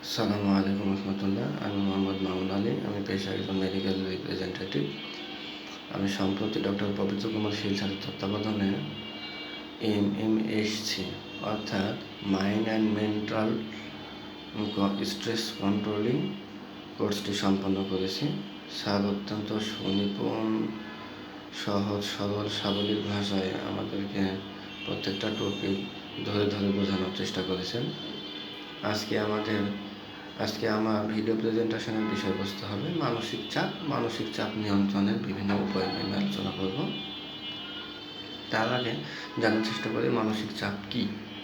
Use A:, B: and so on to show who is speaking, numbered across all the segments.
A: আসসালামু আলাইকুম রহমতুল্লাহ। আমি মোহাম্মদ মামুন আলী। আমি পেশায় একজন মেডিকেল রিপ্রেজেন্টেটিভ। আমি সম্প্রতি ডক্টর পবিত্র কুমার শীল স্যারের তত্ত্বাবধানে MMSC অর্থাৎ mind and mental stress controlling কোর্সটি সম্পন্ন করেছি। স্যার অত্যন্ত সুনিপুণ, সহজ সরল সাবলীল ভাষায় আমাদেরকে প্রত্যেকটা টপিক ধরে ধরে বোঝানোর চেষ্টা করেছেন। আজকে আমার ভিডিও প্রেজেন্টেশনের বিষয়বস্তু হবে মানসিক চাপ নিয়ন্ত্রণের বিভিন্ন উপায় নিয়ে আলোচনা করব। তার আগে জানার চেষ্টা করি মানসিক চাপ কী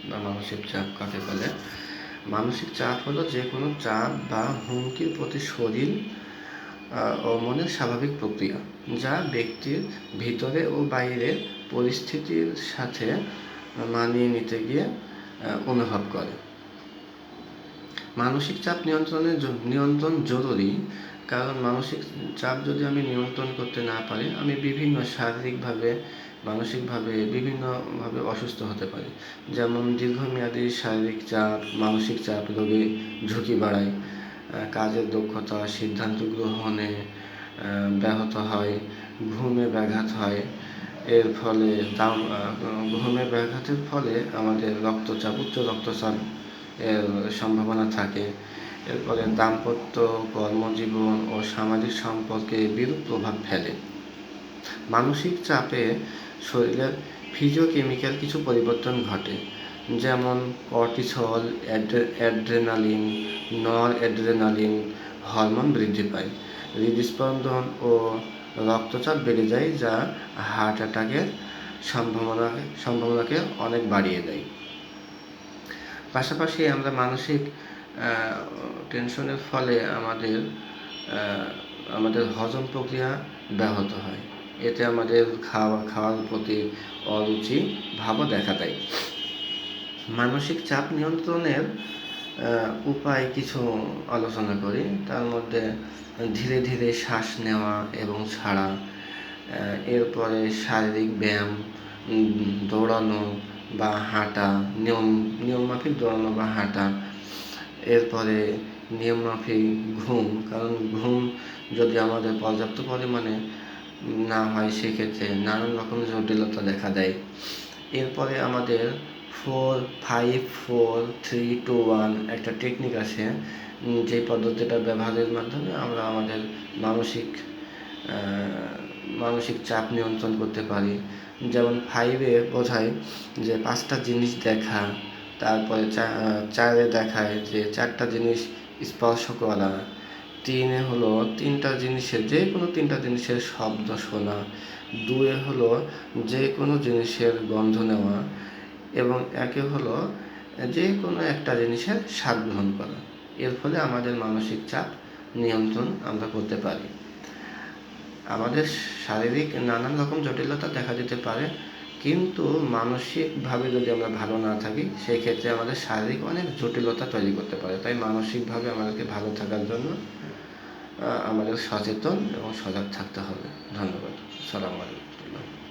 A: বা মানসিক চাপ কাকে বলে। মানসিক চাপ হলো যে কোনো চাপ বা হুমকির প্রতি শরীর ও মনের স্বাভাবিক প্রক্রিয়া, যা ব্যক্তির ভিতরে ও বাইরের পরিস্থিতির সাথে মানিয়ে নিতে গিয়ে অনুভব করে। মানসিক চাপ নিয়ন্ত্রণ জরুরি, কারণ মানসিক চাপ যদি আমি নিয়ন্ত্রণ করতে না পারি, আমি বিভিন্ন শারীরিকভাবে মানসিকভাবে বিভিন্নভাবে অসুস্থ হতে পারি। যেমন দীর্ঘমেয়াদী শারীরিক চাপ, মানসিক চাপ রোগীর ঝুঁকি বাড়ায়, কাজের দক্ষতা, সিদ্ধান্ত গ্রহণে ব্যাহত হয়, ঘুমে ব্যাঘাত হয়। এর ফলে ঘুমে ব্যাঘাতের ফলে আমাদের উচ্চ রক্তচাপ এর সম্ভাবনা থাকে। এরপরে দাম্পত্য, কর্মজীবন ও সামাজিক সম্পর্কে বিরূপ প্রভাব ফেলে। মানসিক চাপে শরীরের ফিজিওকেমিক্যাল কিছু পরিবর্তন ঘটে, যেমন কর্টিসল, অ্যাড্রেনালিন, নরঅ্যাড্রেনালিন হরমোন বৃদ্ধি পায়। হৃদস্পন্দন ও রক্তচাপ বেড়ে যায়, যা হার্ট অ্যাটাকের সম্ভাবনাকে অনেক বাড়িয়ে দেয়। পাশাপাশি আমরা মানসিক টেনশনের ফলে আমাদের হজম প্রক্রিয়া ব্যাহত হয়। এতে আমাদের খাওয়ার প্রতি অরুচি ভাবও দেখা দেয়। মানসিক চাপ নিয়ন্ত্রণের উপায় কিছু আলোচনা করি। তার মধ্যে ধীরে ধীরে শ্বাস নেওয়া এবং ছাড়া, এরপরে শারীরিক ব্যায়াম, দৌড়ানো বা হাঁটা, নিয়মমাফিক দৌড়ানো বা হাঁটা। এরপরে নিয়মমাফিক ঘুম, কারণ ঘুম যদি আমাদের পর্যাপ্ত পরিমাণে না হয়, সেক্ষেত্রে নানান রকম জটিলতা দেখা দেয়। এরপরে আমাদের 4, 5, 4, 3, 2, 1 একটা টেকনিক আছে, যে পদ্ধতিটা ব্যবহারের মাধ্যমে আমরা আমাদের মানসিক চাপ নিয়ন্ত্রণ করতে পারি। যেমন 5-এ বোঝায় যে 5টা জিনিস দেখা, তারপরে 4-এ দেখায় যে 4টা জিনিস স্পর্শ করা, 3-এ হলো 3টা জিনিসের যে কোনো 3টা জিনিসের শব্দ শোনা, 2-এ হলো যে কোনো জিনিসের গন্ধ নেওয়া, এবং 1-এ হলো যে কোনো একটা জিনিসের স্বাদ গ্রহণ করা। এর ফলে আমাদের মানসিক চাপ নিয়ন্ত্রণ আমরা করতে পারি। আমাদের শারীরিক নানান রকম জটিলতা দেখা দিতে পারে, কিন্তু মানসিকভাবে যদি আমরা ভালো না থাকি, সেই ক্ষেত্রে আমাদের শারীরিক অনেক জটিলতা তৈরি করতে পারে। তাই মানসিকভাবে আমাদেরকে ভালো থাকার জন্য আমাদের সচেতন এবং সজাগ থাকতে হবে। ধন্যবাদ। আসসালামু আলাইকুম।